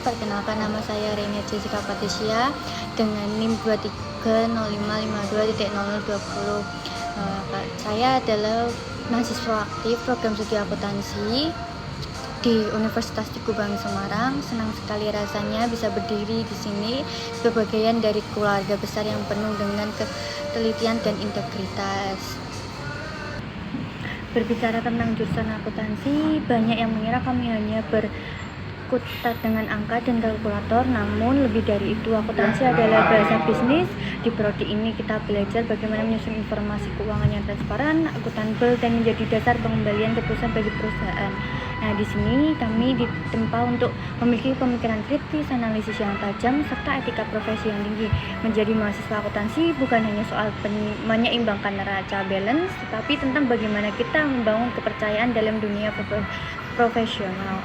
Perkenalkan, nama saya Renia Jessica Patricia dengan NIM 230552.0020. Saya adalah mahasiswa aktif program studi akuntansi di Universitas Teguh Banggi Semarang. Senang sekali rasanya bisa berdiri di sini sebagai bagian dari keluarga besar yang penuh dengan ketelitian dan integritas. Berbicara tentang jurusan akuntansi, banyak yang mengira kami hanya berkutat dengan angka dan kalkulator, namun lebih dari itu. Akuntansi adalah bahasa bisnis. Di prodi ini kita belajar bagaimana menyusun informasi keuangan yang transparan, akuntabel, dan menjadi dasar pengembalian keputusan bagi perusahaan. Nah, di sini kami ditempa untuk memiliki pemikiran kritis, analisis yang tajam, serta etika profesi yang tinggi. Menjadi mahasiswa akuntansi bukan hanya soal menyeimbangkan neraca balance, tetapi tentang bagaimana kita membangun kepercayaan dalam dunia profesional.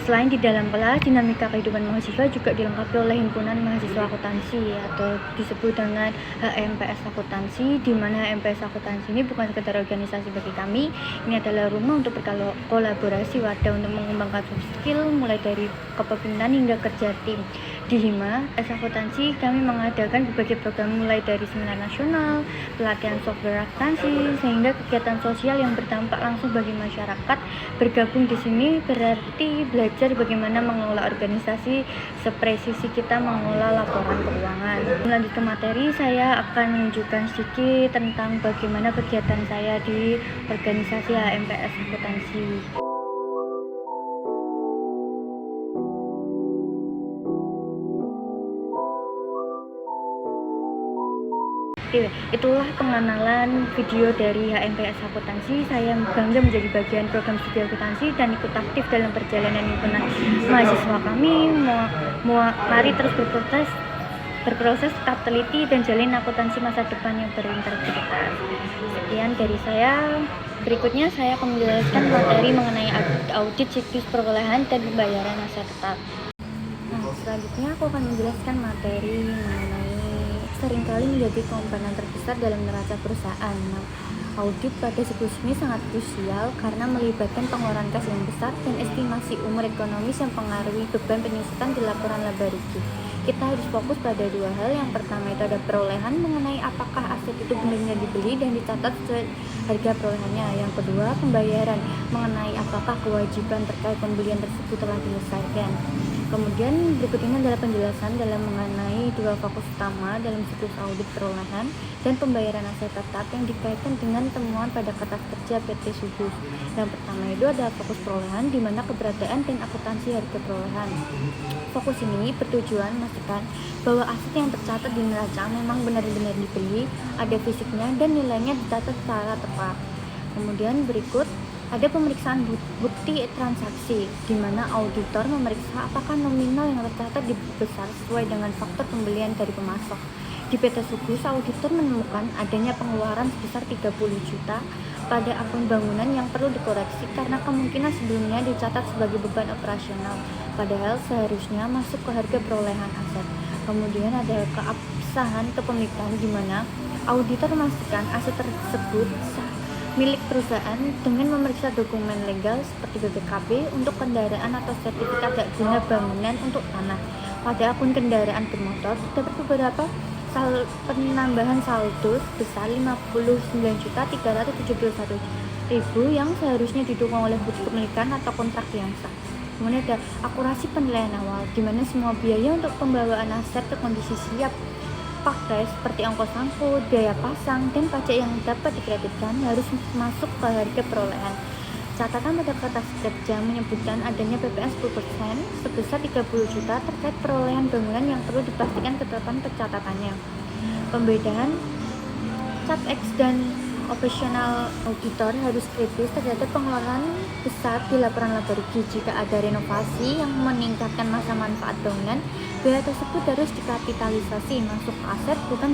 Selain di dalam kelas, dinamika kehidupan mahasiswa juga dilengkapi oleh himpunan mahasiswa akuntansi atau disebut dengan HMPS Akuntansi, di mana HMPS Akuntansi ini bukan sekedar organisasi bagi kami, ini adalah rumah untuk berkolaborasi wadah untuk mengembangkan soft skill mulai dari kepemimpinan hingga kerja tim. Di Hima Akuntansi kami mengadakan berbagai program mulai dari seminar nasional, pelatihan software akuntansi, sehingga kegiatan sosial yang berdampak langsung bagi masyarakat. Bergabung di sini berarti belajar bagaimana mengelola organisasi sepresisi kita mengelola laporan keuangan. Lanjut ke materi, saya akan menunjukkan sedikit tentang bagaimana kegiatan saya di organisasi HMPS Akuntansi. Itulah pengenalan video dari HMPS Akuntansi. Saya bangga menjadi bagian program studi akuntansi dan ikut aktif dalam perjalanan himpunan mahasiswa kami. Mari terus berproses, tetap teliti, dan jalin akuntansi masa depan yang berintegritas. Sekian dari saya. Berikutnya saya akan menjelaskan materi mengenai audit siklus perolehan dan pembayaran aset tetap. Nah, selanjutnya aku akan menjelaskan materi mengenai seringkali menjadi komponen terbesar dalam neraca perusahaan. Nah, audit pada siklus ini sangat krusial karena melibatkan pengeluaran kas yang besar dan estimasi umur ekonomis yang mempengaruhi beban penyusutan di laporan laba rugi. Kita harus fokus pada dua hal. Yang pertama itu ada perolehan, mengenai apakah aset itu benar-benar dibeli dan dicatat sesuai harga perolehannya. Yang kedua, pembayaran, mengenai apakah kewajiban terkait pembelian tersebut telah diselesaikan. Kemudian berikut ini adalah penjelasan dalam mengenai dua fokus utama dalam siklus audit perolehan dan pembayaran aset tetap yang dikaitkan dengan temuan pada kertas kerja PT Sugus. Yang pertama itu adalah fokus perolehan, di mana keberadaan dan akuntansi harga perolehan. Fokus ini bertujuan memastikan bahwa aset yang tercatat di neraca memang benar-benar dibeli, ada fisiknya, dan nilainya dicatat secara tepat. Kemudian berikut ada pemeriksaan bukti transaksi, di mana auditor memeriksa apakah nominal yang tercatat besar sesuai dengan faktor pembelian dari pemasok. Di PT Sugus, auditor menemukan adanya pengeluaran sebesar 30 juta pada akun bangunan yang perlu dikoreksi karena kemungkinan sebelumnya dicatat sebagai beban operasional, padahal seharusnya masuk ke harga perolehan aset. Kemudian ada keabsahan kepemilikan, di mana auditor memastikan aset tersebut milik perusahaan dengan memeriksa dokumen legal seperti BPKB untuk kendaraan atau sertifikat hak guna bangunan untuk tanah. Pada akun kendaraan bermotor terdapat beberapa penambahan saldo sebesar 59.371.000 yang seharusnya didukung oleh bukti kepemilikan atau kontrak yang sah. Kemudian ada akurasi penilaian awal, di mana semua biaya untuk pembawaan aset ke kondisi siap pakai seperti ongkos angkut, biaya pasang, dan pajak yang dapat dikreditkan harus masuk ke harga perolehan. Catatan pada kertas kerja menyebutkan adanya PPN 10% sebesar 30 juta terkait perolehan bangunan yang perlu dipastikan ketetapan pencatatannya. Pembedaan CapEx dan operasional auditor harus kritis terhadap pengeluaran besar di laporan laba rugi. Jika ada renovasi yang meningkatkan masa manfaat bangunan, biaya tersebut harus dikapitalisasi masuk ke aset, bukan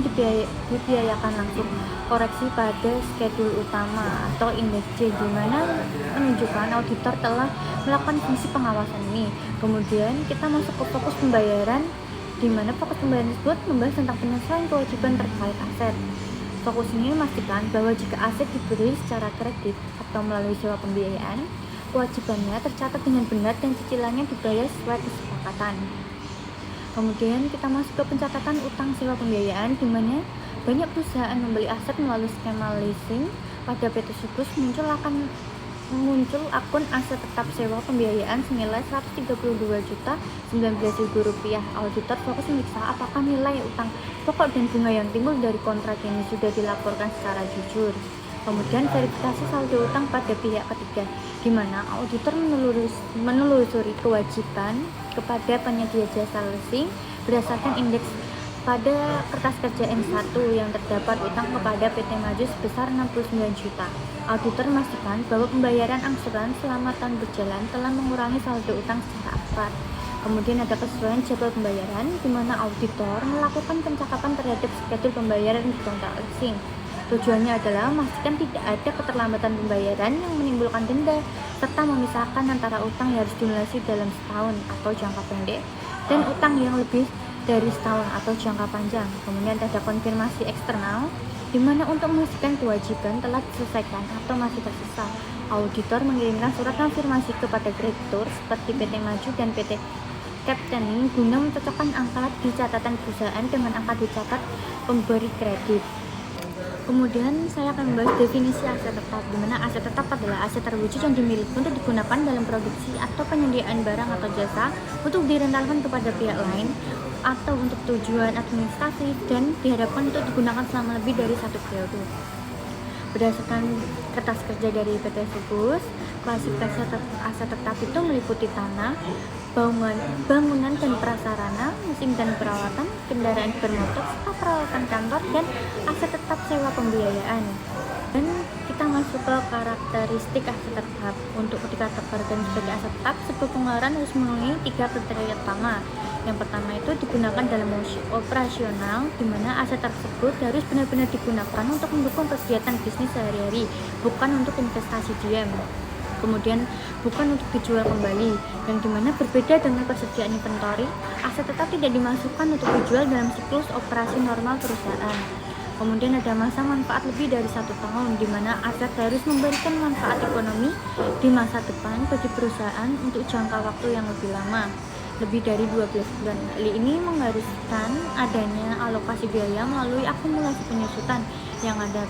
dibiayakan langsung. Koreksi pada schedule utama atau indeks J, di mana menunjukkan auditor telah melakukan fungsi pengawasan ini. Kemudian kita masuk ke fokus pembayaran, di mana fokus pembayaran tersebut membahas tentang penyelesaian kewajiban terkait aset. Fokus ini memastikan bahwa jika aset dibeli secara kredit atau melalui sewa pembiayaan, kewajibannya tercatat dengan benar dan cicilannya dibayar sesuai kesepakatan. Kemudian kita masuk ke pencatatan utang sewa pembiayaan, di mana banyak perusahaan membeli aset melalui skema leasing. Pada PT Subus muncul akun aset tetap sewa pembiayaan senilai Rp132.019.000. Auditor fokus memeriksa apakah nilai utang pokok dan bunga yang timbul dari kontrak ini sudah dilaporkan secara jujur. Kemudian verifikasi saldo utang pada pihak ketiga, di mana auditor menelusuri kewajiban kepada penyedia jasa leasing berdasarkan indeks pada kertas kerja N1 yang terdapat utang kepada PT Maju sebesar 69 juta. Auditor memastikan bahwa pembayaran angsuran selama tahun berjalan telah mengurangi saldo utang secara akurat. Kemudian ada kesesuaian jadwal pembayaran, di mana auditor melakukan pencakapan terhadap schedule pembayaran di kontrak leasing. Tujuannya adalah memastikan tidak ada keterlambatan pembayaran yang menimbulkan denda, serta memisahkan antara utang yang harus dilunasi dalam setahun atau jangka pendek dan utang yang lebih dari setahun atau jangka panjang. Kemudian ada konfirmasi eksternal, di mana untuk memastikan kewajiban telah diselesaikan atau masih tersisa, auditor mengirimkan surat konfirmasi kepada kreditur seperti PT Maju dan PT Captaining guna mencocokkan angka di catatan perusahaan dengan angka dicatat pemberi kredit. Kemudian saya akan membahas definisi aset tetap, di mana aset tetap adalah aset terwujud yang dimiliki untuk digunakan dalam produksi atau penyediaan barang atau jasa untuk direntalkan kepada pihak lain atau untuk tujuan administrasi dan diharapkan untuk digunakan selama lebih dari satu periode. Berdasarkan kertas kerja dari PT Subus, klasifikasi aset tetap itu meliputi tanah, bangunan dan prasarana, mesin dan perawatan, kendaraan bermotor, serta peralatan kantor, dan aset tetap sewa pembiayaan. Dan kita masuk ke karakteristik aset tetap. Untuk dikategorikan sebagai aset tetap, sebuah pengeluaran harus memenuhi 3 kriteria utama. Yang pertama itu digunakan dalam operasional, di mana aset tersebut harus benar-benar digunakan untuk mendukung kegiatan bisnis sehari-hari, bukan untuk investasi diam. Kemudian bukan untuk dijual kembali, yang dimana berbeda dengan persediaan inventory, aset tetap tidak dimasukkan untuk dijual dalam siklus operasi normal perusahaan. Kemudian ada masa manfaat lebih dari 1 tahun, di mana aset harus memberikan manfaat ekonomi di masa depan bagi perusahaan untuk jangka waktu yang lebih lama, lebih dari 12 bulan. Hal ini mengharuskan adanya alokasi biaya melalui akumulasi penyusutan yang ada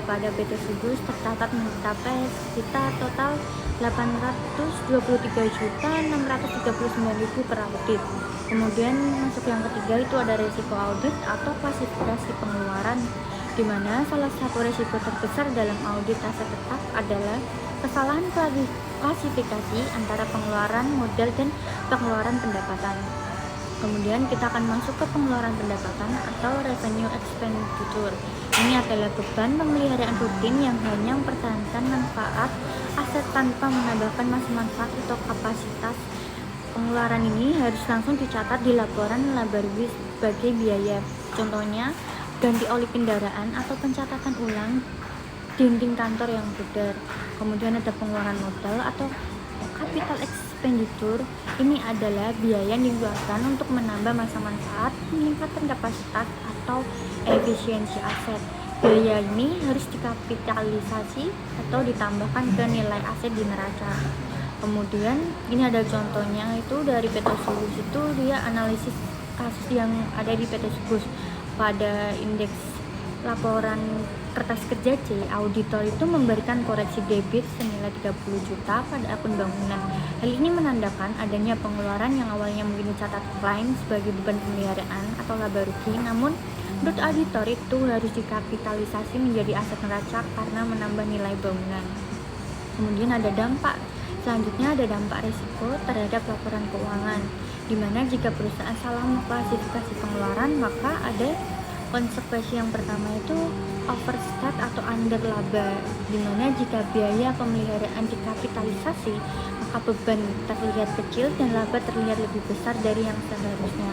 pada PT Subus tercatat mencapai sekitar total 823.639.000 per audit. Kemudian masuk yang ketiga itu ada risiko audit atau klasifikasi pengeluaran, di mana salah satu risiko terbesar dalam audit aset tetap adalah kesalahan klasifikasi antara pengeluaran modal dan pengeluaran pendapatan. Kemudian kita akan masuk ke pengeluaran pendapatan atau revenue expenditure. Ini adalah beban pemeliharaan rutin yang hanya mempertahankan manfaat aset tanpa menambahkan masa manfaat atau kapasitas. Pengeluaran ini harus langsung dicatat di laporan laba rugi sebagai biaya. Contohnya, ganti oli kendaraan atau pencatatan ulang dinding kantor yang pudar. Kemudian ada pengeluaran modal atau capital expenditure. Ini adalah biaya yang dikeluarkan untuk menambah masa manfaat, meningkatkan kapasitas atau efisiensi aset. Biaya ini harus dikapitalisasi atau ditambahkan ke nilai aset di neraca. Kemudian ini ada contohnya itu dari PT Subus, itu dia analisis kasus yang ada di PT Subus. Pada indeks laporan kertas kerja C, auditor itu memberikan koreksi debit senilai 30 juta pada akun bangunan. Hal ini menandakan adanya pengeluaran yang awalnya mungkin dicatat klien sebagai beban pemeliharaan atau laba rugi, namun menurut auditor itu harus dikapitalisasi menjadi aset neraca karena menambah nilai bangunan. Kemudian ada dampak. Selanjutnya ada dampak risiko terhadap laporan keuangan, di mana jika perusahaan salah mengklasifikasi pengeluaran, maka ada Konsekuensi yang pertama itu overstep atau underlaba, dimana jika biaya pemeliharaan dikapitalisasi, maka beban terlihat kecil dan laba terlihat lebih besar dari yang seharusnya.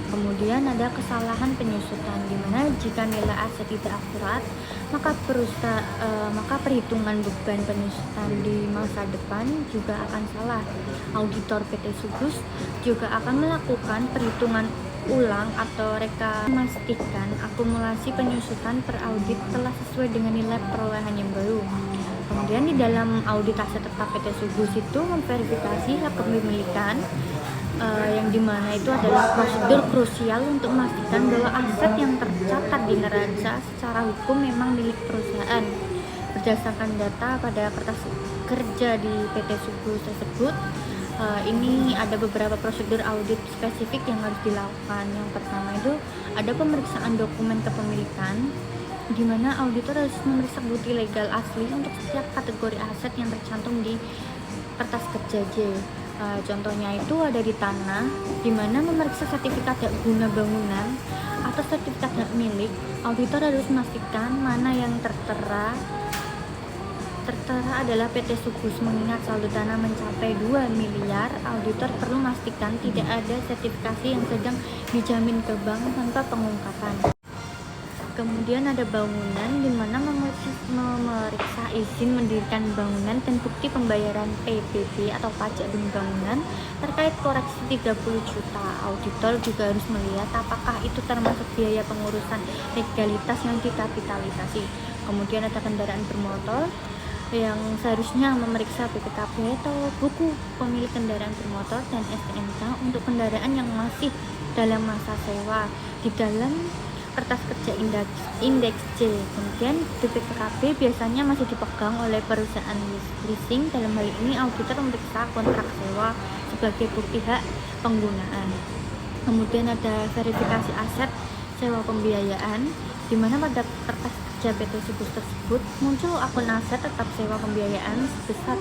Kemudian ada kesalahan penyusutan, dimana jika nilai aset tidak akurat, maka perhitungan beban penyusutan di masa depan juga akan salah. Auditor PT Subus juga akan melakukan perhitungan ulang atau memastikan akumulasi penyusutan per audit telah sesuai dengan nilai perolehan yang baru. Kemudian di dalam audit aset tetap PT Subus itu memverifikasi hak kepemilikan, yang dimana itu adalah prosedur krusial untuk memastikan bahwa aset yang tercatat di neraca secara hukum memang milik perusahaan. Berdasarkan data pada kertas kerja di PT Subus tersebut, ini ada beberapa prosedur audit spesifik yang harus dilakukan. Yang pertama itu ada pemeriksaan dokumen kepemilikan, di mana auditor harus memeriksa bukti legal asli untuk setiap kategori aset yang tercantum di kertas kerja J. Contohnya itu ada di tanah, di mana memeriksa sertifikat hak guna bangunan atau sertifikat hak milik. Auditor harus memastikan mana yang tertera adalah PT Subus. Mengingat saldo tanah mencapai 2 miliar, auditor perlu memastikan tidak ada sertifikasi yang sedang dijamin ke bank tanpa pengungkapan. Kemudian ada bangunan, di mana memeriksa izin mendirikan bangunan dan bukti pembayaran PBB atau pajak bumi bangunan terkait koreksi 30 juta. Auditor juga harus melihat apakah itu termasuk biaya pengurusan legalitas yang dikapitalisasi. Kemudian ada kendaraan bermotor, yang seharusnya memeriksa BPKB atau buku pemilik kendaraan bermotor dan STNK untuk kendaraan yang masih dalam masa sewa di dalam kertas kerja indeks C. Kemudian BPKB biasanya masih dipegang oleh perusahaan leasing. Dalam hal ini auditor memeriksa kontrak sewa sebagai bukti hak penggunaan. Kemudian ada verifikasi aset sewa pembiayaan, di mana pada kertas kerja PT Subus tersebut muncul akun aset tetap sewa pembiayaan sebesar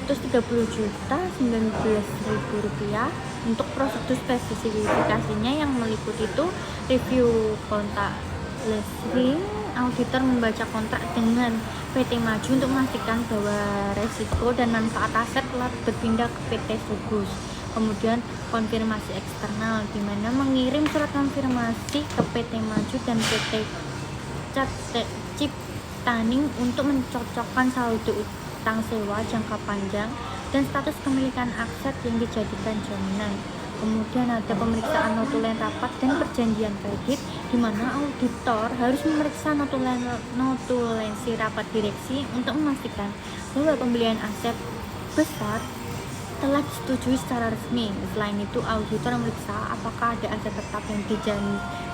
130.019.000 rupiah. Untuk prosedur spesifikasinya yang meliputi itu review kontrak leasing, auditor membaca kontrak dengan PT Maju untuk memastikan bahwa resiko dan manfaat aset telah berpindah ke PT Subus. Kemudian konfirmasi eksternal, di mana mengirim surat konfirmasi ke PT Maju dan PT Ciptaning untuk mencocokkan saldo utang sewa jangka panjang dan status kepemilikan aset yang dijadikan jaminan. Kemudian ada pemeriksaan notulen rapat dan perjanjian kredit, di mana auditor harus memeriksa notulensi rapat direksi untuk memastikan bahwa pembelian aset besar telah disetujui secara resmi. Selain itu, auditor memeriksa apakah ada aset tetap yang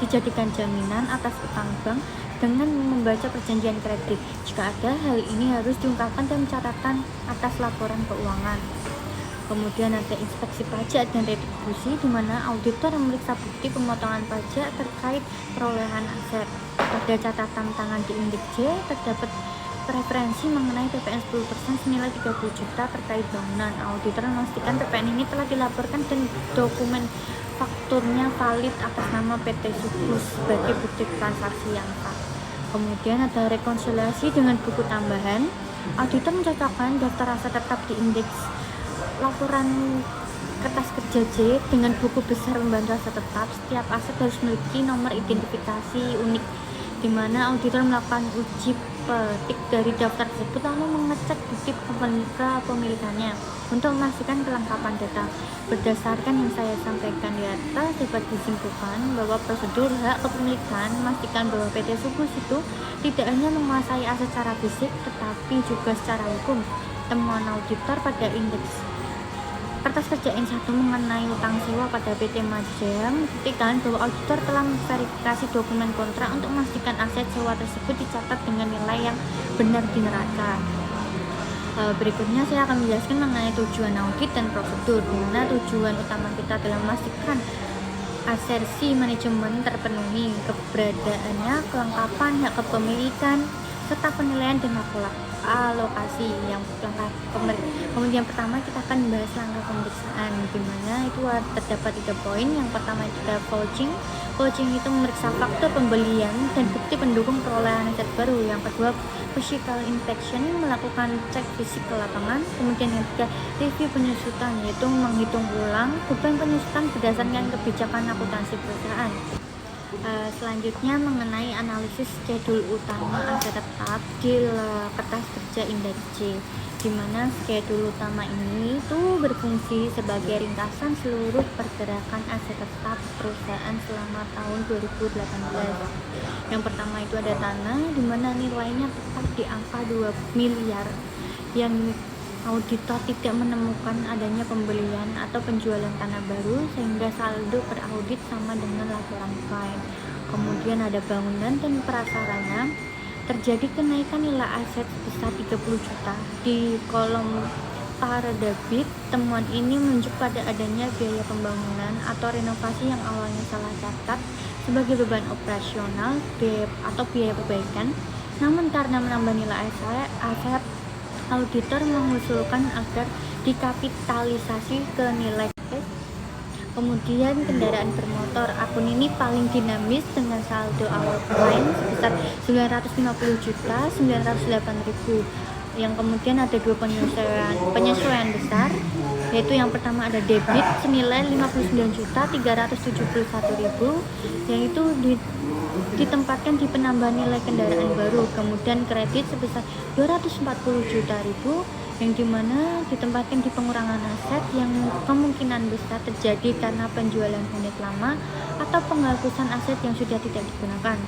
dijadikan jaminan atas utang bank dengan membaca perjanjian kredit. Jika ada, hal ini harus diungkapkan dalam catatan atas laporan keuangan. Kemudian ada inspeksi pajak dan retribusi, di mana auditor memeriksa bukti pemotongan pajak terkait perolehan aset. Pada catatan tangan di indeks J terdapat preferensi mengenai PPN 10% senilai 30 juta terkait bangunan. Auditor memastikan PPN ini telah dilaporkan dan dokumen fakturnya valid atas nama PT Subus sebagai bukti transaksi yang sah. Kemudian ada rekonsiliasi dengan buku tambahan. Auditor mencocokkan daftar aset tetap di indeks laporan kertas kerja J dengan buku besar pembantu aset tetap. Setiap aset harus memiliki nomor identifikasi unik, di mana auditor melakukan uji petik dari daftar tersebut lalu mengecek bukti kepemilikannya untuk memastikan kelengkapan data. Berdasarkan yang saya sampaikan di atas, dapat disimpulkan bahwa prosedur hak kepemilikan memastikan bahwa PT Subus itu tidak hanya menguasai aset secara fisik tetapi juga secara hukum. Temuan auditor pada indeks kertas kerja N1 mengenai utang sewa pada PT Majaya membuktikan bahwa auditor telah memverifikasi dokumen kontrak untuk memastikan aset sewa tersebut dicatat dengan nilai yang benar di neraca. Berikutnya saya akan menjelaskan mengenai tujuan audit dan prosedur, di mana tujuan utama kita adalah memastikan asersi manajemen terpenuhi, keberadaannya, kelengkapan hak kepemilikan, serta penilaian dan alokasi. Kemudian pertama kita akan bahas langkah pemeriksaan, di mana itu terdapat 3 poin. Yang pertama itu ada vouching. Vouching itu memeriksa faktor pembelian dan bukti pendukung perolehan aset baru. Yang kedua, physical inspection, melakukan cek fisik ke lapangan. Kemudian yang ketiga, review penyusutan, yaitu menghitung ulang beban penyusutan berdasarkan kebijakan akuntansi perusahaan. Selanjutnya mengenai analisis schedule utama aset tetap di kertas kerja indeks C, di mana schedule utama ini itu berfungsi sebagai ringkasan seluruh pergerakan aset tetap perusahaan selama tahun 2018. Yang pertama itu ada tanah, di mana nilainya tetap di angka 2 miliar yang auditor tidak menemukan adanya pembelian atau penjualan tanah baru sehingga saldo per audit sama dengan laporan fine. Kemudian ada bangunan dan prasarana, terjadi kenaikan nilai aset sebesar 30 juta. Di kolom paradebit, temuan ini menunjuk pada adanya biaya pembangunan atau renovasi yang awalnya salah catat sebagai beban operasional atau biaya perbaikan, namun karena menambah nilai aset, auditor mengusulkan agar dikapitalisasi ke nilai. Kemudian kendaraan bermotor, akun ini paling dinamis dengan saldo awal fine sebesar 950.908.000. Yang kemudian ada 2 penyesuaian besar, yaitu yang pertama ada debit senilai 59.371.000 yang itu ditempatkan di penambahan nilai kendaraan baru. Kemudian kredit sebesar 240 juta ribu yang dimana ditempatkan di pengurangan aset yang kemungkinan besar terjadi karena penjualan unit lama atau penghapusan aset yang sudah tidak digunakan.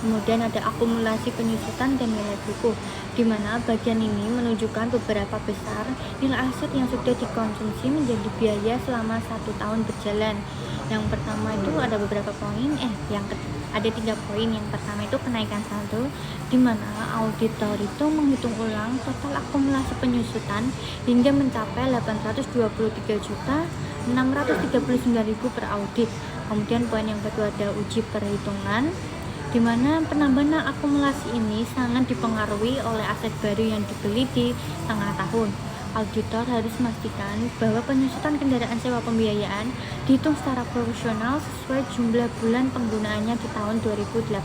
Kemudian ada akumulasi penyusutan dan nilai buku, di mana bagian ini menunjukkan beberapa besar nilai aset yang sudah dikonsumsi menjadi biaya selama 1 tahun berjalan. Yang pertama itu ada beberapa poin, ada 3 poin. Yang pertama itu kenaikan saldo, di mana auditor itu menghitung ulang total akumulasi penyusutan hingga mencapai 823.639.000 per audit. Kemudian poin yang kedua ada uji perhitungan, di mana penambahan akumulasi ini sangat dipengaruhi oleh aset baru yang dibeli di tengah tahun. Auditor harus memastikan bahwa penyusutan kendaraan sewa pembiayaan dihitung secara profesional sesuai jumlah bulan penggunaannya di tahun 2018.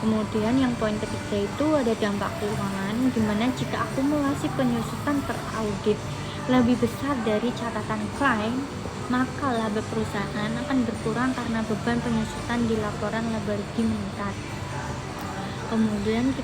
Kemudian yang poin ketiga itu ada dampak keuangan, di mana jika akumulasi penyusutan per audit lebih besar dari catatan fine, maka laba perusahaan akan berkurang karena beban penyusutan di laporan laba rugi meningkat. Kemudian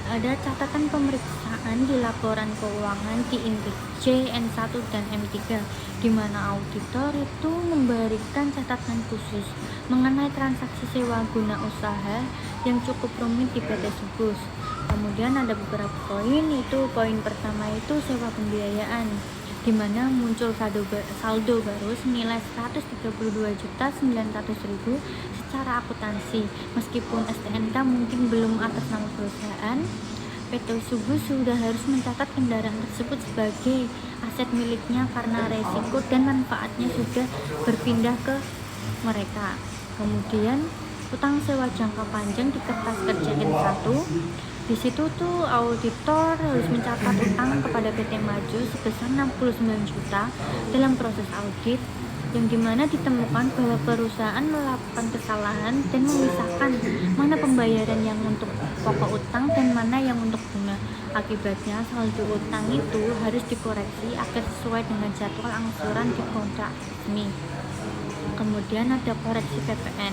ada catatan pemeriksaan di laporan keuangan di indeks C, N1 dan M3, di mana auditor itu memberikan catatan khusus mengenai transaksi sewa guna usaha yang cukup rumit di PT Subus. Kemudian ada beberapa poin, itu poin pertama itu sewa pembiayaan, di mana muncul saldo baru senilai 132.900.000 secara akuntansi. Meskipun STNK mungkin belum atas nama perusahaan, PT Subus sudah harus mencatat kendaraan tersebut sebagai aset miliknya karena resiko dan manfaatnya sudah berpindah ke mereka. Kemudian utang sewa jangka panjang di kertas kerja N1, di situ tuh auditor harus mencatat utang kepada PT Maju sebesar 69 juta dalam proses audit, yang dimana ditemukan bahwa perusahaan melakukan kesalahan dan memisahkan mana pembayaran yang untuk pokok utang dan mana yang untuk bunga. Akibatnya saldo utang itu harus dikoreksi agar sesuai dengan jadwal angsuran di kontrak resmi. Kemudian ada koreksi PPN,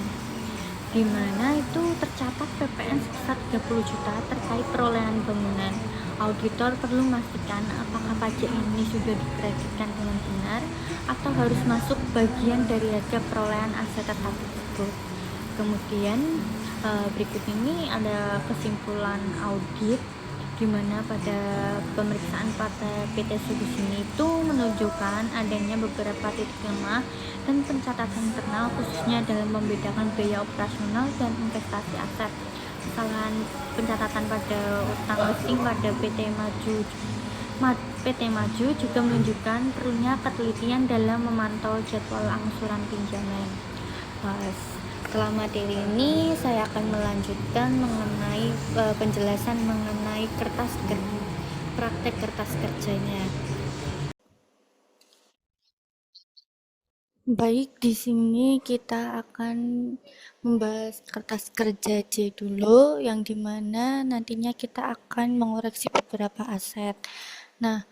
di mana itu tercatat PPN sebesar 30 juta terkait perolehan bangunan. Auditor perlu memastikan apakah pajak ini sudah dikreditkan dengan benar atau harus masuk bagian dari harga perolehan aset tetap tersebut. Kemudian berikut ini ada kesimpulan audit, di mana pada pemeriksaan pada PT Subus ini itu menunjukkan adanya beberapa titik lemah dan pencatatan internal, khususnya dalam membedakan biaya operasional dan investasi aset. Kesalahan pencatatan pada utang leasing pada PT Maju juga menunjukkan perlunya ketelitian dalam memantau jadwal angsuran pinjaman. setelah materi ini saya akan melanjutkan mengenai penjelasan mengenai praktek kertas kerjanya. Baik, di sini kita akan membahas kertas kerja C dulu, yang dimana nantinya kita akan mengoreksi beberapa aset. Nah,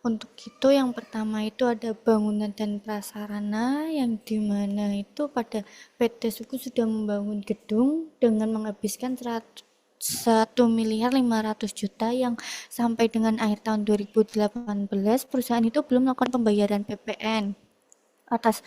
untuk itu yang pertama itu ada bangunan dan prasarana, yang dimana itu pada PT Suku sudah membangun gedung dengan menghabiskan 1.500.000.000 yang sampai dengan akhir tahun 2018 perusahaan itu belum melakukan pembayaran PPN atas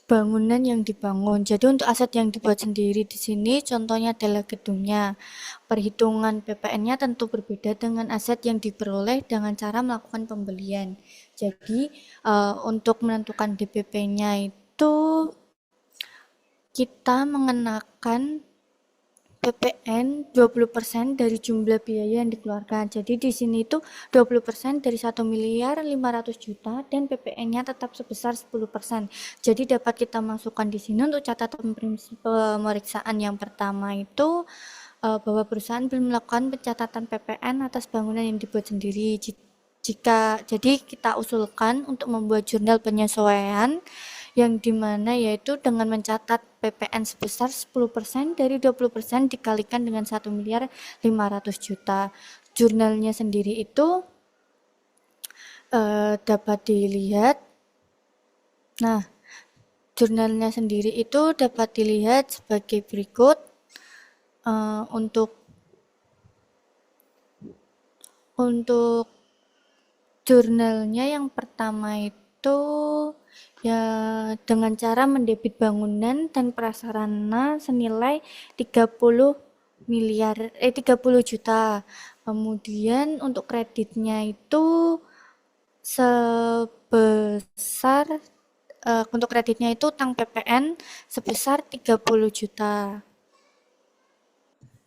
bangunan yang dibangun. Jadi untuk aset yang dibuat sendiri di sini contohnya adalah gedungnya. Perhitungan PPN-nya tentu berbeda dengan aset yang diperoleh dengan cara melakukan pembelian. Jadi untuk menentukan DPP-nya itu kita mengenakan PPN 20% dari jumlah biaya yang dikeluarkan. Jadi di sini itu 20% dari 1.500.000.000 dan PPN-nya tetap sebesar 10%. Jadi dapat kita masukkan di sini untuk catatan prinsip pemeriksaan yang pertama itu bahwa perusahaan belum melakukan pencatatan PPN atas bangunan yang dibuat sendiri. Jadi kita usulkan untuk membuat jurnal penyesuaian yang dimana yaitu dengan mencatat PPN sebesar 10% dari 20% dikalikan dengan 1.500.000.000. Jurnalnya sendiri itu dapat dilihat. Nah, jurnalnya sendiri itu dapat dilihat sebagai berikut. Untuk jurnalnya yang pertama itu ya dengan cara mendebit bangunan dan prasarana senilai 30 juta. Kemudian untuk kreditnya itu sebesar untuk kreditnya itu utang PPN sebesar 30 juta.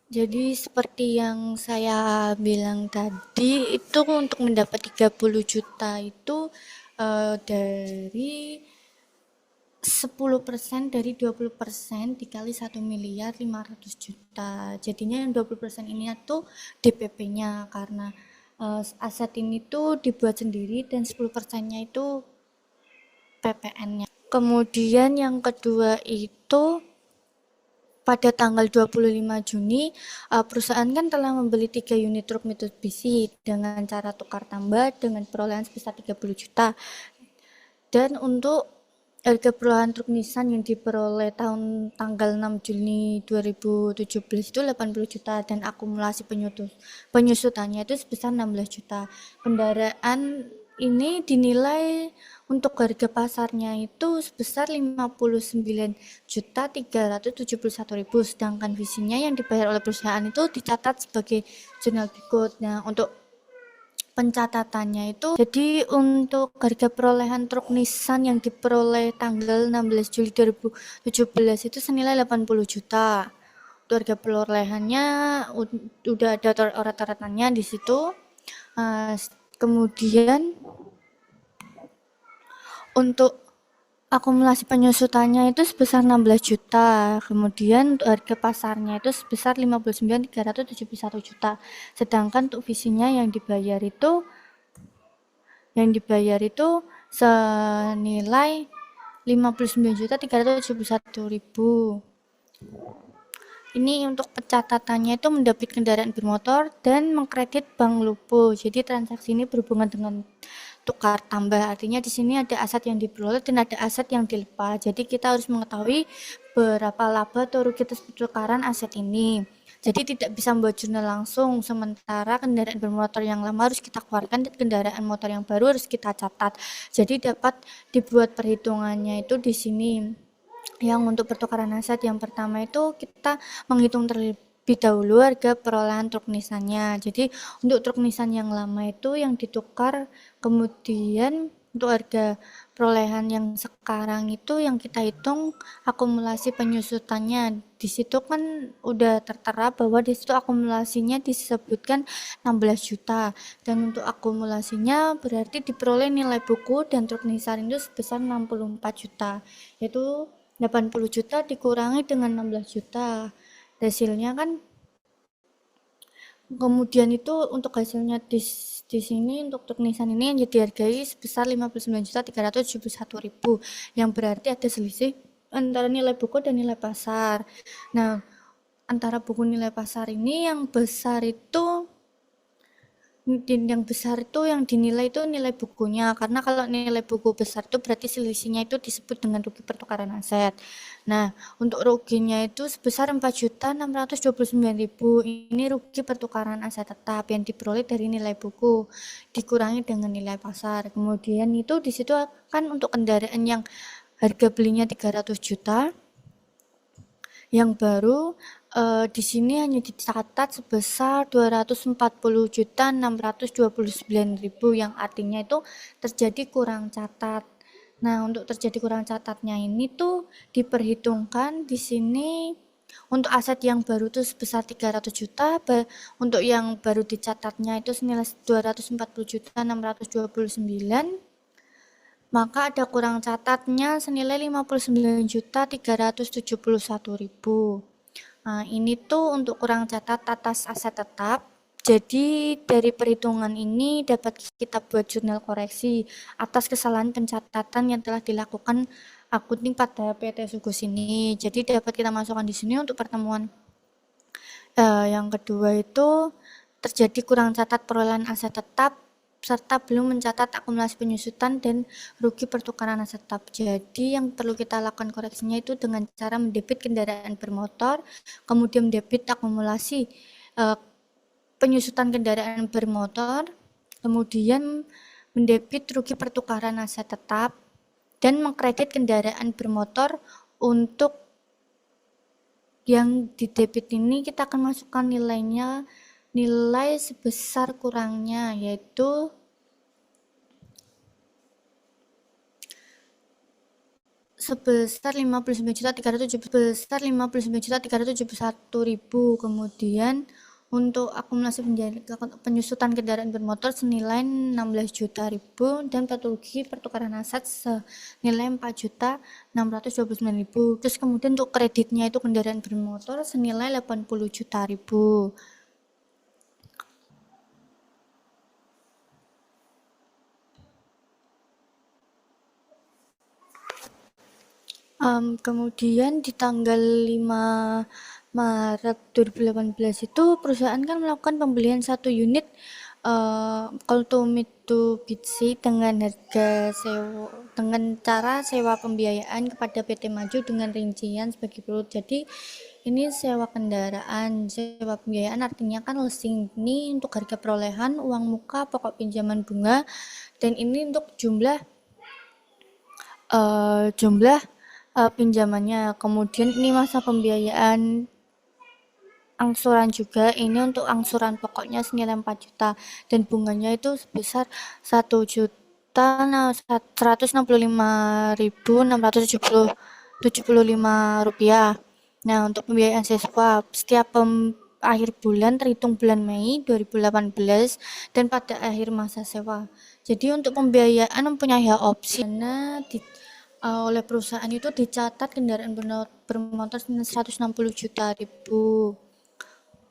Jadi seperti yang saya bilang tadi, itu untuk mendapat 30 juta itu dari 10% dari 20% dikali 1.500.000.000. Jadinya yang 20% ini tuh DPP-nya, karena aset ini tuh dibuat sendiri dan 10%-nya itu PPN-nya. Kemudian yang kedua itu pada tanggal 25 Juni, perusahaan kan telah membeli 3 unit truk Mitsubishi dengan cara tukar tambah dengan perolehan sebesar 30 juta. Dan untuk harga perolehan truk Nissan yang diperoleh tanggal 6 Juni 2017 itu 80 juta dan akumulasi penyusutannya itu sebesar 16 juta. Kendaraan ini dinilai untuk harga pasarnya itu sebesar 59.371.000, sedangkan visinya yang dibayar oleh perusahaan itu dicatat sebagai jurnal berikut. Nah, untuk pencatatannya itu, jadi untuk harga perolehan truk Nissan yang diperoleh tanggal 16 Juli 2017 itu senilai 80 juta. Untuk harga perolehannya udah ada orat-oratannya di situ. Kemudian untuk akumulasi penyusutannya itu sebesar 16 juta. Kemudian untuk harga pasarnya itu sebesar 59.371 juta. Sedangkan untuk visinya yang dibayar itu senilai 59.371.000. Ini untuk pencatatannya itu mendebit kendaraan bermotor dan mengkredit bank Lupo. Jadi transaksi ini berhubungan dengan tukar tambah. Artinya di sini ada aset yang diperoleh dan ada aset yang dilepas. Jadi kita harus mengetahui berapa laba atau rugi atas pertukaran aset ini. Jadi tidak bisa membuat jurnal langsung, sementara kendaraan bermotor yang lama harus kita keluarkan dan kendaraan motor yang baru harus kita catat. Jadi dapat dibuat perhitungannya itu di sini. Yang untuk pertukaran aset yang pertama itu kita menghitung terlebih dahulu harga perolehan truk Nissan-nya. Jadi untuk truk Nissan yang lama itu yang ditukar, kemudian untuk harga perolehan yang sekarang itu yang kita hitung akumulasi penyusutannya. Di situ kan udah tertera bahwa di situ akumulasinya disebutkan 16 juta dan untuk akumulasinya berarti diperoleh nilai buku dan truk Nissan itu sebesar 64 juta. Yaitu 80 juta dikurangi dengan 16 juta. Hasilnya kan kemudian itu untuk hasilnya di sini untuk nisan ini yang dihargai sebesar 59.371.000 yang berarti ada selisih antara nilai buku dan nilai pasar. Nah, antara buku nilai pasar ini yang besar itu yang dinilai itu nilai bukunya, karena kalau nilai buku besar itu berarti selisihnya itu disebut dengan rugi pertukaran aset. Nah, untuk ruginya itu sebesar 4.629.000. Ini rugi pertukaran aset tetap yang diperoleh dari nilai buku dikurangi dengan nilai pasar. Kemudian itu di situ akan untuk kendaraan yang harga belinya 300 juta yang baru di sini hanya dicatat sebesar 240.629.000 yang artinya itu terjadi kurang catat. Nah, untuk terjadi kurang catatnya ini tuh diperhitungkan di sini untuk aset yang baru itu sebesar 300 juta, untuk yang baru dicatatnya itu senilai 240.629, maka ada kurang catatnya senilai 59.371.000. Nah, ini tuh untuk kurang catat atas aset tetap. Jadi dari perhitungan ini dapat kita buat jurnal koreksi atas kesalahan pencatatan yang telah dilakukan akunting pada PT Sugus ini. Jadi dapat kita masukkan di sini untuk pertemuan yang kedua itu terjadi kurang catat perolehan aset tetap serta belum mencatat akumulasi penyusutan dan rugi pertukaran aset tetap. Jadi yang perlu kita lakukan koreksinya itu dengan cara mendebit kendaraan bermotor, kemudian debit akumulasi penyusutan kendaraan bermotor, kemudian mendebit rugi pertukaran aset tetap, dan mengkredit kendaraan bermotor. Untuk yang di debit ini kita akan masukkan nilai sebesar kurangnya, yaitu sebesar 59.371.000. Kemudian untuk akumulasi penyusutan kendaraan bermotor senilai 16 juta ribu dan patologi pertukaran aset senilai 4.629.000. Terus kemudian untuk kreditnya itu kendaraan bermotor senilai 80 juta ribu. Kemudian di tanggal 5 Maret 2018 itu perusahaan kan melakukan pembelian 1 unit Auto Mitsubishi dengan cara sewa pembiayaan kepada PT Maju dengan rincian sebagai berikut. Jadi ini sewa kendaraan, sewa pembiayaan artinya kan leasing ini untuk harga perolehan, uang muka, pokok pinjaman bunga, dan ini untuk jumlah pinjamannya. Kemudian ini masa pembiayaan angsuran juga, ini untuk angsuran pokoknya senilai 4 juta dan bunganya itu sebesar 1.165.675 rupiah. Nah, untuk pembiayaan siswa setiap akhir bulan terhitung bulan Mei 2018 dan pada akhir masa sewa. Jadi untuk pembiayaan mempunyai hak opsi oleh perusahaan itu dicatat kendaraan bermotor senilai 160 juta ribu.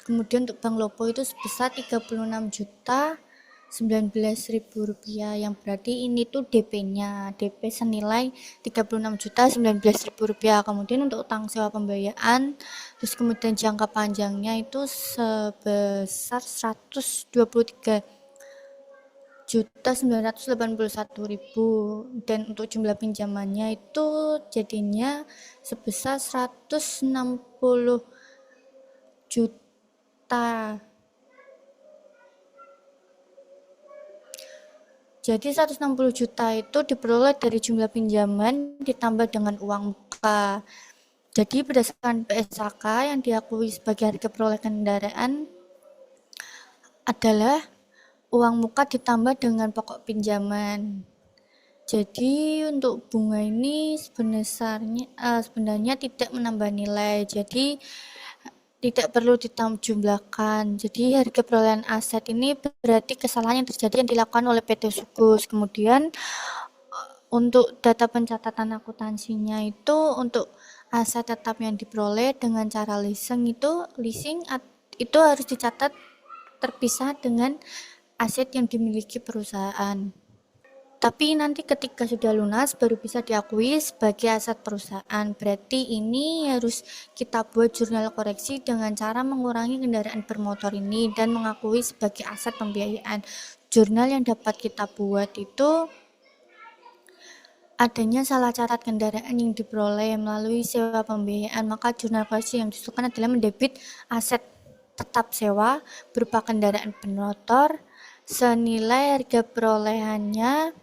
Kemudian untuk Bank Lopo itu sebesar 36 juta 19.000 rupiah, yang berarti ini tuh DP-nya, DP senilai 36 juta 19.000 rupiah. Kemudian untuk utang sewa pembiayaan, terus kemudian jangka panjangnya itu sebesar 123 juta 981.000 dan untuk jumlah pinjamannya itu jadinya sebesar 160 juta. Jadi 160 juta itu diperoleh dari jumlah pinjaman ditambah dengan uang muka. Jadi berdasarkan PSAK yang diakui sebagai harga perolehan kendaraan adalah uang muka ditambah dengan pokok pinjaman. Jadi untuk bunga ini sebenarnya tidak menambah nilai, jadi tidak perlu dijumlahkan. Jadi harga perolehan aset ini berarti kesalahan yang terjadi yang dilakukan oleh PT Sugus. Kemudian Untuk data pencatatan akuntansinya itu untuk aset tetap yang diperoleh dengan cara leasing itu harus dicatat terpisah dengan aset yang dimiliki perusahaan. Tapi nanti ketika sudah lunas baru bisa diakui sebagai aset perusahaan. Berarti ini harus kita buat jurnal koreksi dengan cara mengurangi kendaraan bermotor ini dan mengakui sebagai aset pembiayaan. Jurnal yang dapat kita buat itu adanya salah catat kendaraan yang diperoleh melalui sewa pembiayaan, maka jurnal koreksi yang disusun adalah mendebit aset tetap sewa berupa kendaraan bermotor senilai harga perolehannya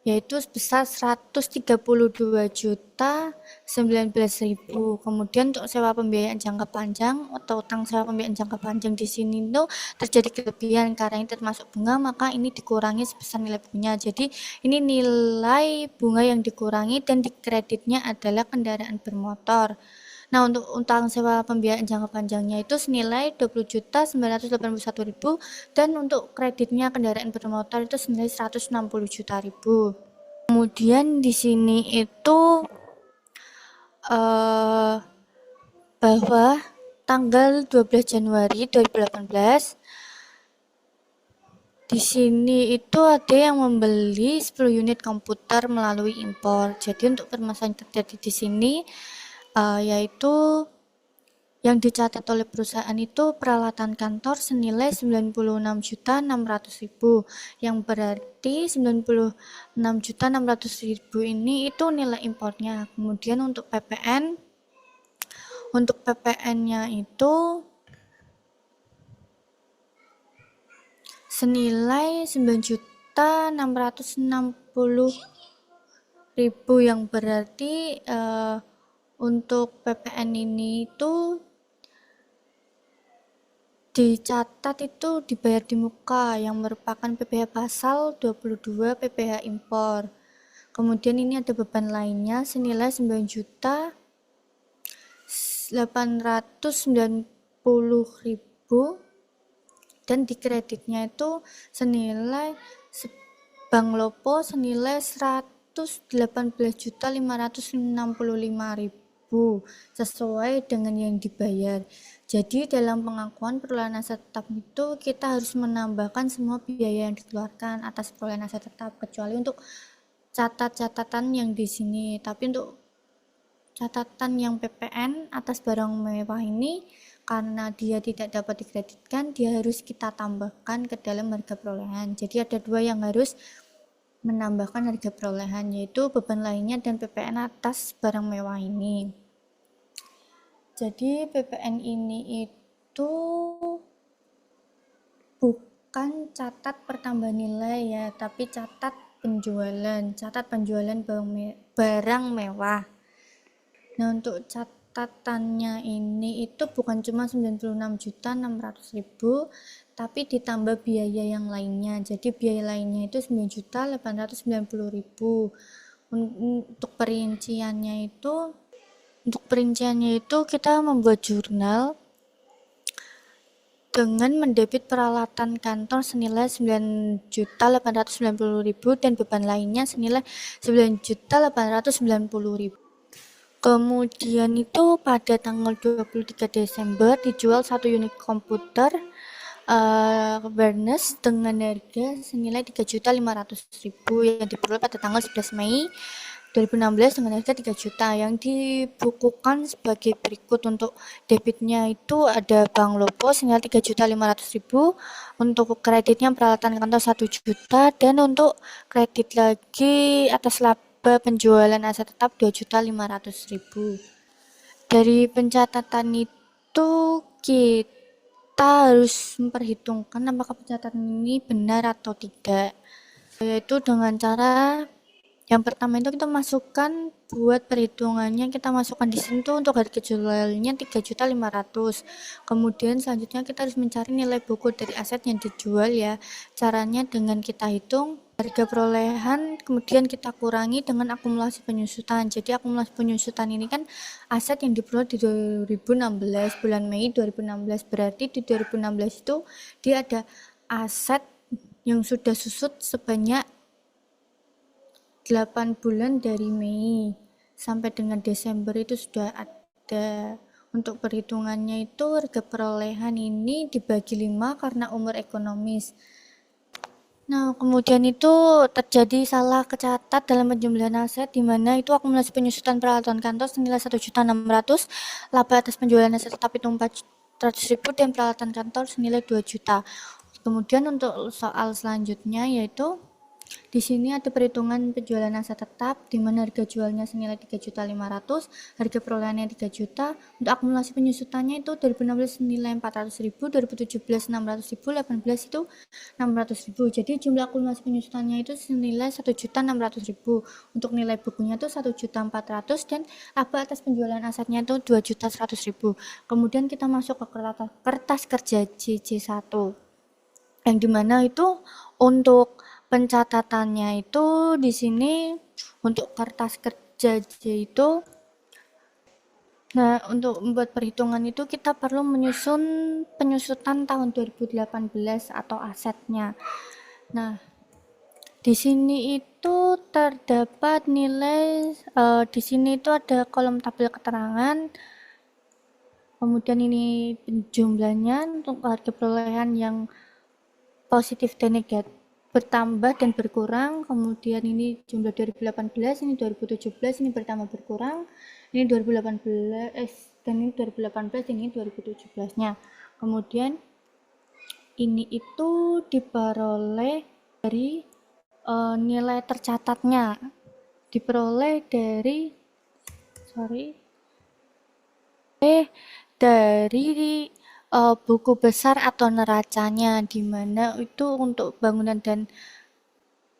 yaitu sebesar 132.019.000. Kemudian untuk sewa pembiayaan jangka panjang atau utang sewa pembiayaan jangka panjang di sini itu terjadi kelebihan karena ini termasuk bunga, maka ini dikurangi sebesar nilai bunganya. Jadi ini nilai bunga yang dikurangi dan dikreditnya adalah kendaraan bermotor. Nah, untuk utang sewa pembiayaan jangka panjangnya itu senilai 20.981.000 dan untuk kreditnya kendaraan bermotor itu senilai 160 juta. Kemudian di sini itu bahwa tanggal 12 Januari 2018 di sini itu ada yang membeli 10 unit komputer melalui impor. Jadi untuk permasalahan yang terjadi di sini yaitu yang dicatat oleh perusahaan itu peralatan kantor senilai 96.600.000 yang berarti 96.600.000 ini itu nilai impornya. Kemudian untuk PPN-nya itu senilai 9.660.000 yang berarti untuk PPN ini itu dicatat itu dibayar di muka yang merupakan PPh pasal 22 PPh impor. Kemudian ini ada beban lainnya senilai 9.890.000 dan di kreditnya itu senilai Bank Lopo senilai 118.565.000 sesuai dengan yang dibayar. Jadi dalam pengakuan perolehan aset tetap itu kita harus menambahkan semua biaya yang dikeluarkan atas perolehan aset tetap kecuali untuk catatan yang di sini. Tapi untuk catatan yang PPN atas barang mewah ini karena dia tidak dapat dikreditkan, dia harus kita tambahkan ke dalam harga perolehan. Jadi ada dua yang harus menambahkan harga perolehan, yaitu beban lainnya dan PPN atas barang mewah ini. Jadi PPN ini itu bukan catat pertambahan nilai ya, tapi catat penjualan barang mewah. Nah, untuk catatannya ini itu bukan cuma 96.600.000 tapi ditambah biaya yang lainnya. Jadi biaya lainnya itu 9.890.000. Untuk perinciannya itu kita membuat jurnal dengan mendebit peralatan kantor senilai 9.890.000 dan beban lainnya senilai 9.890.000. Kemudian itu pada tanggal 23 Desember dijual 1 unit komputer Barnes dengan harga senilai 3.500.000 yang diperoleh pada tanggal 11 Mei 2016 dengan harga 3 juta yang dibukukan sebagai berikut. Untuk debitnya itu ada Bank Lopo senilai 3.500.000, untuk kreditnya peralatan kantor 1 juta, dan untuk kredit lagi atas laba penjualan aset tetap 2.500.000. Dari pencatatan itu kita harus memperhitungkan apakah pencatatan ini benar atau tidak, yaitu dengan cara yang pertama itu kita masukkan buat perhitungannya, kita masukkan di sini tuh untuk harga jualnya 3.500.000. Kemudian selanjutnya kita harus mencari nilai buku dari aset yang dijual ya. Caranya dengan kita hitung harga perolehan, kemudian kita kurangi dengan akumulasi penyusutan. Jadi akumulasi penyusutan ini kan aset yang diperoleh di 2016, bulan Mei 2016. Berarti di 2016 itu dia ada aset yang sudah susut sebanyak 8 bulan dari Mei sampai dengan Desember itu sudah ada. Untuk perhitungannya itu harga perolehan ini dibagi 5 karena umur ekonomis. Nah, kemudian itu terjadi salah kecatat dalam penjumlahan aset di mana itu akumulasi penyusutan peralatan kantor senilai 1.600.000, laba atas penjualan aset tetap itu 400.000 dan peralatan kantor senilai 2 juta. Kemudian untuk soal selanjutnya yaitu di sini ada perhitungan penjualan aset tetap di mana harga jualnya senilai 3.500.000, harga perolehannya 3 juta. Untuk akumulasi penyusutannya itu 2016 senilai 400.000, 2017 600.000, 2018 itu 600.000. Jadi jumlah akumulasi penyusutannya itu senilai 1.600.000. Untuk nilai bukunya itu 1.400.000 dan laba atas penjualan asetnya itu 2.100.000. Kemudian kita masuk ke kertas kerja JJ1 yang dimana itu untuk pencatatannya itu di sini untuk kertas kerja J itu, nah untuk membuat perhitungan itu kita perlu menyusun penyusutan tahun 2018 atau asetnya. Nah, di sini itu terdapat nilai di sini itu ada kolom tabel keterangan. Kemudian ini jumlahnya untuk harga perolehan yang positif dan negatif bertambah dan berkurang. Kemudian ini jumlah 2018, ini 2017, ini bertambah berkurang, ini 2018 dan ini 2018, ini 2017 nya. Kemudian ini itu diperoleh dari nilai tercatatnya diperoleh dari buku besar atau neracanya, di mana itu untuk bangunan dan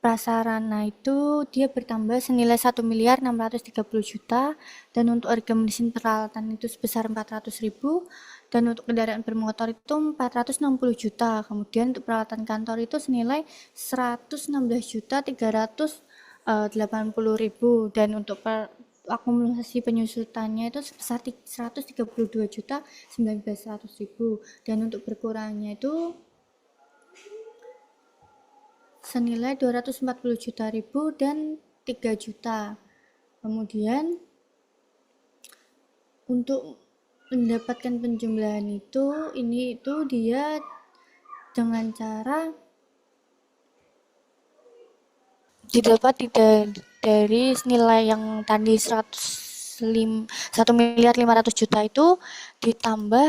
prasarana itu dia bertambah senilai 1.630.000.000 dan untuk harga mesin peralatan itu sebesar 400.000 dan untuk kendaraan bermotor itu 460 juta. Kemudian untuk peralatan kantor itu senilai 116.380.000 dan untuk akumulasi penyusutannya itu sebesar 132.19.100.000 dan untuk berkurangnya itu senilai 240 juta ribu dan 3 juta. Kemudian untuk mendapatkan penjumlahan itu ini itu dia dengan cara didapat dari nilai yang tadi 1.500.000.000 itu ditambah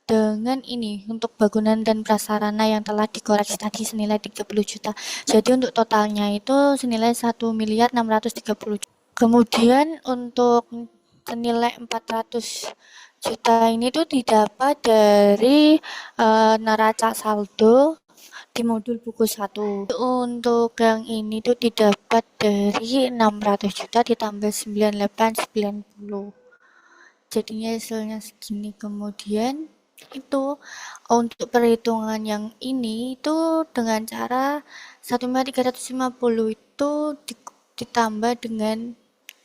dengan ini untuk bangunan dan prasarana yang telah dikoreksi tadi senilai 30 juta. Jadi untuk totalnya itu senilai 1.630.000.000. Kemudian untuk senilai 400 juta ini tuh didapat dari neraca saldo di modul buku 1. Untuk yang ini tuh didapat dari 600 juta ditambah 9890. Jadinya hasilnya segini. Kemudian itu untuk perhitungan yang ini itu dengan cara 1.350 itu ditambah dengan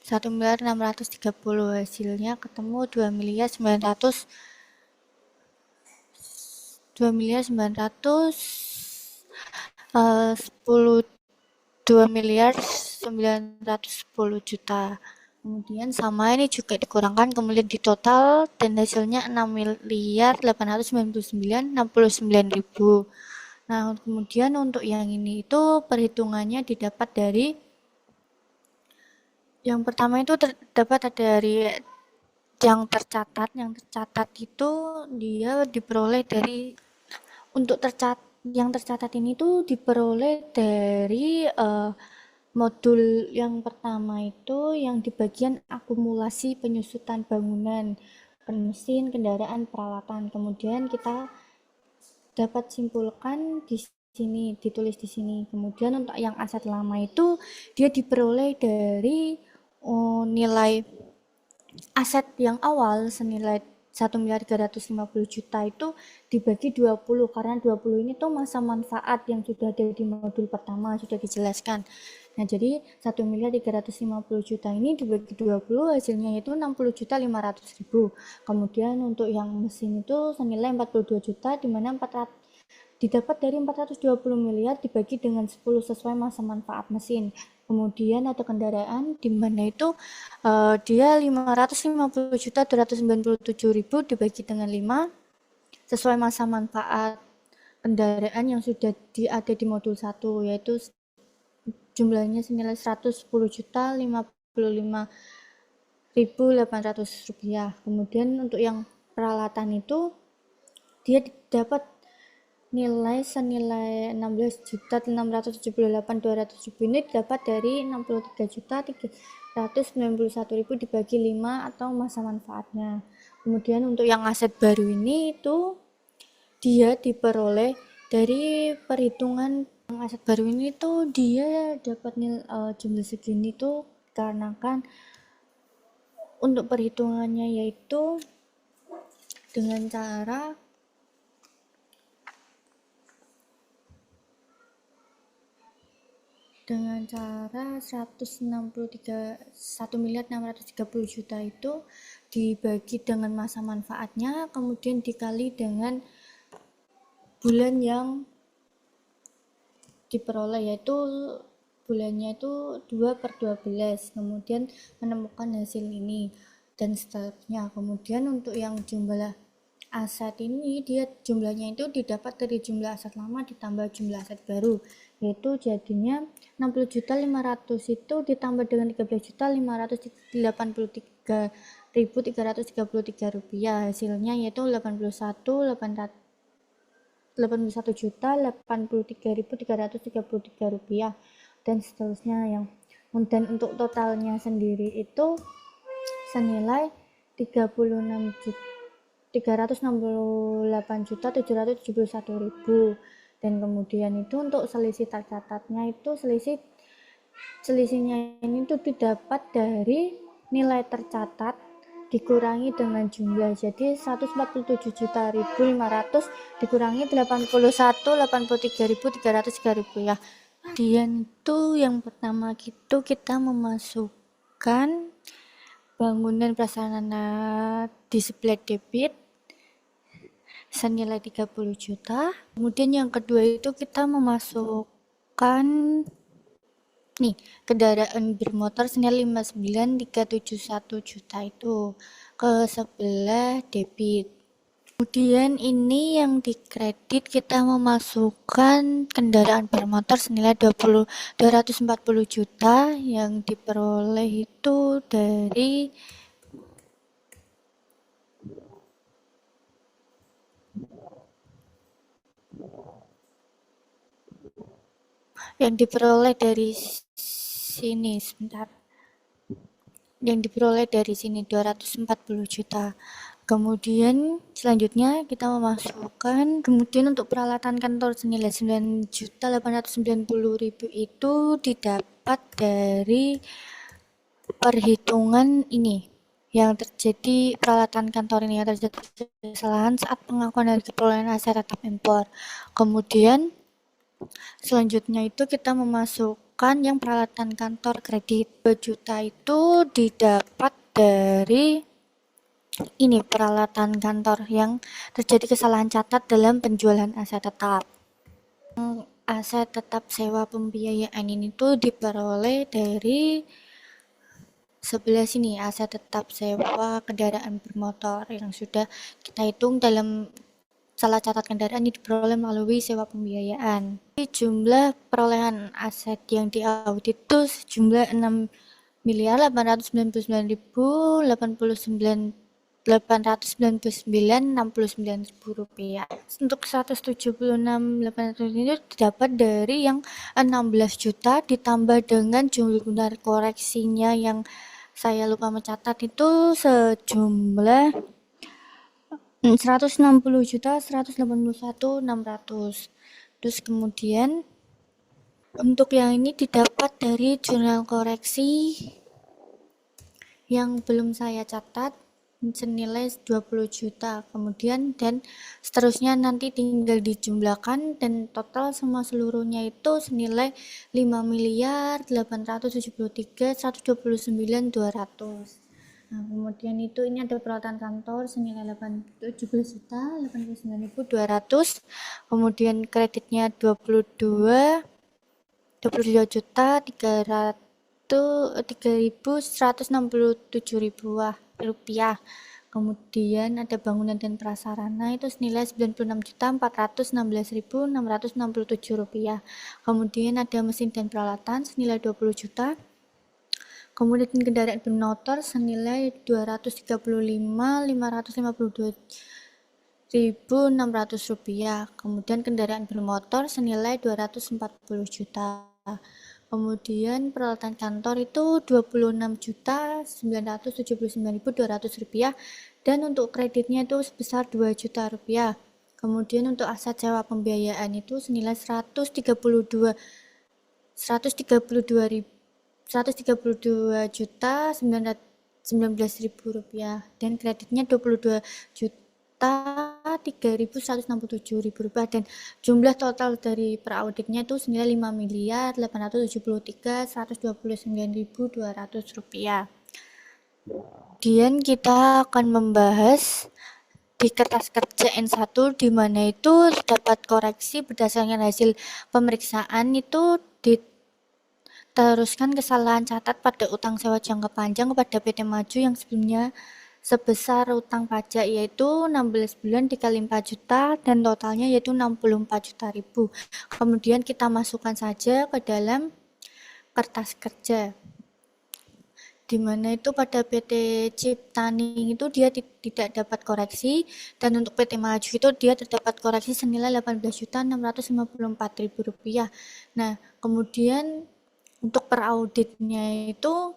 1.630 hasilnya ketemu 2.900 2.910 juta. Kemudian sama ini juga dikurangkan kemudian di total dan hasilnya 6.899.069.000. Nah, kemudian untuk yang ini itu perhitungannya didapat dari yang pertama itu terdapat dari yang tercatat itu dia diperoleh dari untuk yang tercatat ini tuh diperoleh dari modul yang pertama itu yang di bagian akumulasi penyusutan bangunan, mesin, kendaraan, peralatan. Kemudian kita dapat simpulkan di sini, ditulis di sini. Kemudian untuk yang aset lama itu dia diperoleh dari nilai aset yang awal senilai 1.350.000.000 itu dibagi 20 karena 20 ini tuh masa manfaat yang sudah ada di modul pertama sudah dijelaskan. Nah, jadi 1.350.000.000 ini dibagi 20 hasilnya itu 60.500.000. Kemudian untuk yang mesin itu senilai 42 juta di mana didapat dari 420 miliar dibagi dengan 10 sesuai masa manfaat mesin. Kemudian ada kendaraan di mana itu dia 550.297.000 dibagi dengan 5 sesuai masa manfaat kendaraan yang sudah ada di modul 1, yaitu jumlahnya senilai 110.055.800 rupiah. Kemudian untuk yang peralatan itu dia dapat nilai senilai 16.678.200 unit dapat dari 63.391.000 dibagi 5 atau masa manfaatnya. Kemudian untuk yang aset baru ini itu dia diperoleh dari perhitungan aset baru ini tuh dia dapat jumlah segini tuh karena kan untuk perhitungannya yaitu dengan cara 1.630.000.000 itu dibagi dengan masa manfaatnya, kemudian dikali dengan bulan yang diperoleh, yaitu bulannya itu 2/12, kemudian menemukan hasil ini dan seterusnya. Kemudian untuk yang jumlah aset ini dia jumlahnya itu didapat dari jumlah aset lama ditambah jumlah aset baru, yaitu jadinya 60.500 itu ditambah dengan 13.583.333 rupiah, hasilnya yaitu 81.083.333 rupiah dan seterusnya. Dan untuk totalnya sendiri itu senilai 368.771.000. Dan kemudian itu untuk selisih tercatatnya itu selisihnya ini tuh didapat dari nilai tercatat dikurangi dengan jumlah, jadi 147.500 dikurangi 81.083.303 rupiah. Kemudian itu yang pertama gitu kita memasukkan bangunan prasarana display debit senilai 30 juta. Kemudian yang kedua itu kita memasukkan kendaraan bermotor senilai 59.371 juta itu ke sebelah debit. Kemudian ini yang dikredit kita memasukkan kendaraan bermotor senilai 240 juta yang diperoleh itu dari sini sebentar. Yang diperoleh dari sini 240 juta. Kemudian selanjutnya kita memasukkan, kemudian untuk peralatan kantor senilai 9.890.000 itu didapat dari perhitungan ini yang terjadi peralatan kantor ini yang terjadi kesalahan saat pengakuan dari perolehan aset tetap impor. Kemudian selanjutnya itu kita memasukkan yang peralatan kantor kredit 2 juta itu didapat dari ini peralatan kantor yang terjadi kesalahan catat dalam penjualan aset tetap. Aset tetap sewa pembiayaan ini tuh diperoleh dari sebelah sini, aset tetap sewa kendaraan bermotor yang sudah kita hitung dalam salah catat kendaraan ini diperoleh melalui sewa pembiayaan. Jumlah perolehan aset yang diaudit itu sejumlah 6.899.899.69 rupiah. Untuk 176.800 ini didapat dari yang 16 juta ditambah dengan jumlah koreksinya yang saya lupa mencatat itu sejumlah 160.181.600. Terus kemudian untuk yang ini didapat dari jurnal koreksi yang belum saya catat senilai 20 juta. Kemudian dan seterusnya nanti tinggal dijumlahkan dan total semua seluruhnya itu senilai 5.873.129.200. Nah, kemudian itu ini ada peralatan kantor senilai 17.089.200. Kemudian kreditnya 22 juta 3.167 rupiah. Kemudian ada bangunan dan prasarana itu senilai 96.416.667 rupiah. Kemudian ada mesin dan peralatan senilai 20 juta. Kemudian kendaraan bermotor senilai 235.552.600 rupiah. Kemudian kendaraan bermotor senilai 240 juta. Kemudian peralatan kantor itu 26.979.200 rupiah dan untuk kreditnya itu sebesar 2 juta rupiah. Kemudian untuk aset sewa pembiayaan itu senilai 132 juta 19.000 rupiah dan kreditnya 22 juta 3.167.000 rupiah dan jumlah total dari perauditnya itu senilai 5.873.129.200 rupiah. Kemudian kita akan membahas di kertas kerja N1 di mana itu dapat koreksi berdasarkan hasil pemeriksaan itu diteruskan kesalahan catat pada utang sewa jangka panjang kepada PT Maju yang sebelumnya sebesar utang pajak yaitu 16 bulan dikali 4 juta dan totalnya yaitu 64 juta ribu. Kemudian kita masukkan saja ke dalam kertas kerja. Di mana itu pada PT Ciptaning itu dia tidak dapat koreksi dan untuk PT Maju itu dia terdapat koreksi senilai 18.654.000 rupiah. Nah, kemudian untuk perauditnya itu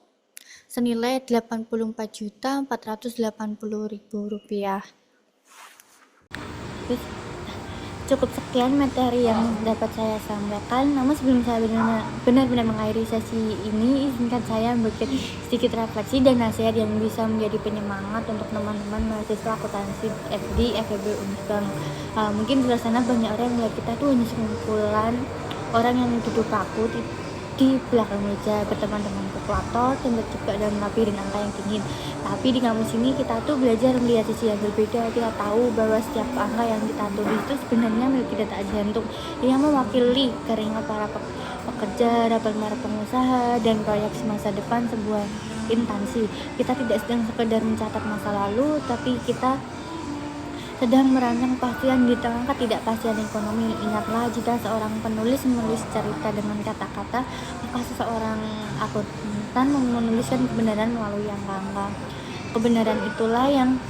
senilai 84.480.000 rupiah. Cukup sekian materi yang dapat saya sampaikan. Namun sebelum saya benar-benar mengakhiri sesi ini, izinkan saya memberikan sedikit refleksi dan nasihat yang bisa menjadi penyemangat untuk teman-teman mahasiswa akuntansi FD, FEB, Unisbank. Mungkin di luar sana banyak orang yang melihat kita tuh hanya sekumpulan orang yang duduk kaku di belakang meja berteman-teman kalkulator dan terjebak dalam labirin angka yang dingin. Tapi di kampus ini kita tuh belajar melihat sisi yang berbeda. Kita tahu bahwa setiap angka yang kita tulis itu sebenarnya memiliki detak jantung yang mewakili keringat para pekerja, para pengusaha, dan proyek masa depan sebuah instansi. Kita tidak sedang sekedar mencatat masa lalu, tapi kita sedang merancang kepastian di tengah ketidakpastian ekonomi. Ingatlah, jika seorang penulis menulis cerita dengan kata-kata, maka seseorang akuntan menuliskan kebenaran melalui angka-angka. Kebenaran itulah yang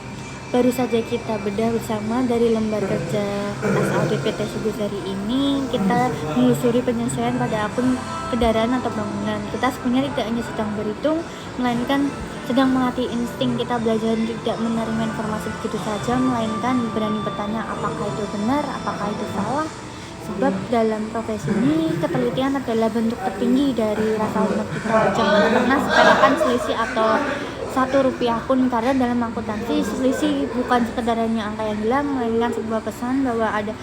baru saja kita bedah bersama dari lembar kerja kertas audit PT Sugosari ini. Kita menelusuri penyesuaian pada akun kendaraan atau bangunan. Kita sebenarnya tidak hanya sedang berhitung, melainkan sedang melatih insting kita belajar tidak menerima informasi begitu saja, melainkan berani bertanya apakah itu benar, apakah itu salah. Sebab dalam profesi ini ketelitian adalah bentuk tertinggi dari rasa hormat kita. Jangan pernah sepelekan selisih atau Rp1 pun, karena dalam akuntansi selisih bukan sekedar hanya angka yang hilang, melainkan sebuah pesan bahwa ada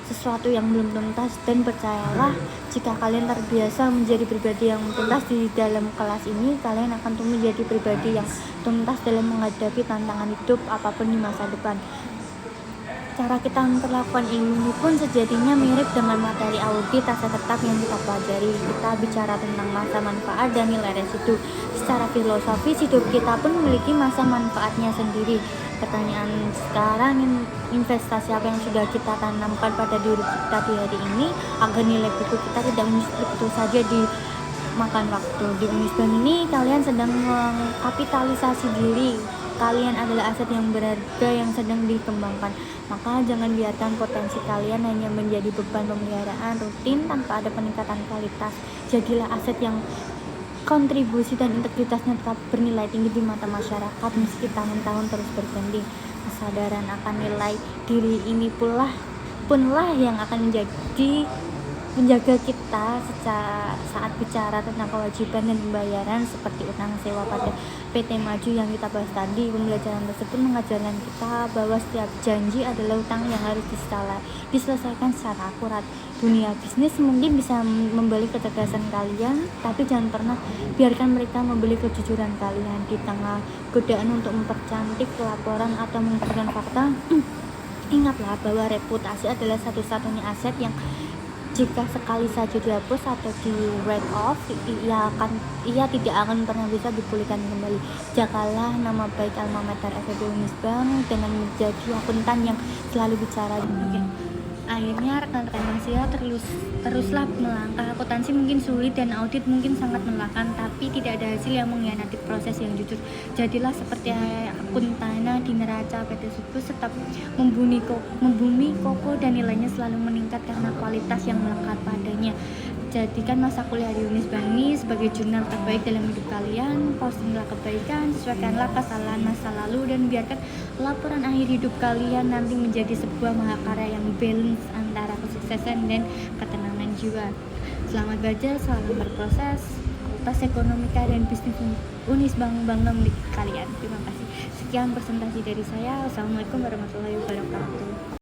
sesuatu yang belum tuntas. Dan percayalah, jika kalian terbiasa menjadi pribadi yang tuntas di dalam kelas ini, kalian akan tumbuh menjadi pribadi yang tuntas dalam menghadapi tantangan hidup apapun di masa depan. Cara kita memperlakukan ini pun sejatinya mirip dengan materi audit aset tetap yang kita pelajari. Kita bicara tentang masa manfaat dan nilai residu. Secara filosofis, hidup kita pun memiliki masa manfaatnya sendiri. Pertanyaan sekarang, investasi apa yang sudah kita tanamkan pada diri kita di hari ini agar nilai buku kita tidak begitu saja dimakan waktu. Di Unisbank ini kalian sedang mengkapitalisasi diri. Kalian adalah aset yang berharga yang sedang dikembangkan. Maka jangan biarkan potensi kalian hanya menjadi beban pemeliharaan rutin tanpa ada peningkatan kualitas. Jadilah aset yang kontribusi dan integritasnya tetap bernilai tinggi di mata masyarakat meski tahun-tahun terus berganti. Kesadaran akan nilai diri ini punlah yang akan menjadi menjaga kita secara saat bicara tentang kewajiban dan pembayaran seperti utang sewa pada PT Maju yang kita bahas tadi. Pembelajaran tersebut mengajarkan kita bahwa setiap janji adalah utang yang harus diselesaikan secara akurat. Dunia bisnis mungkin bisa membeli kecerdasan kalian, tapi jangan pernah biarkan mereka membeli kejujuran kalian. Di tengah godaan untuk mempercantik laporan atau mengumpulkan fakta, ingatlah bahwa reputasi adalah satu-satunya aset yang jika sekali saja dihapus atau di write off, ia tidak akan pernah bisa dipulihkan kembali. Jagalah nama baik alma mater FEB Unisbank dengan menjadi akuntan yang selalu bicara. Akhirnya rekan-rekan mahasiswa teruslah melangkah. Akuntansi mungkin sulit dan audit mungkin sangat melelahkan, tapi tidak ada hasil yang mengkhianati proses yang jujur. Jadilah seperti Akuntana di neraca PT Subus, tetap membumi kokoh dan nilainya selalu meningkat karena kualitas yang melekat padanya. Jadikan masa kuliah di Unisbank ini sebagai jurnal terbaik dalam hidup kalian. Postinglah kebaikan, sesuaikanlah kesalahan masa lalu, dan biarkan laporan akhir hidup kalian nanti menjadi sebuah mahakarya yang balance antara kesuksesan dan ketenangan jiwa. Selamat belajar, salam berproses. Tas ekonomika dan bisnis Unisbank bangga milik kalian. Terima kasih. Sekian presentasi dari saya. Wassalamualaikum warahmatullahi wabarakatuh.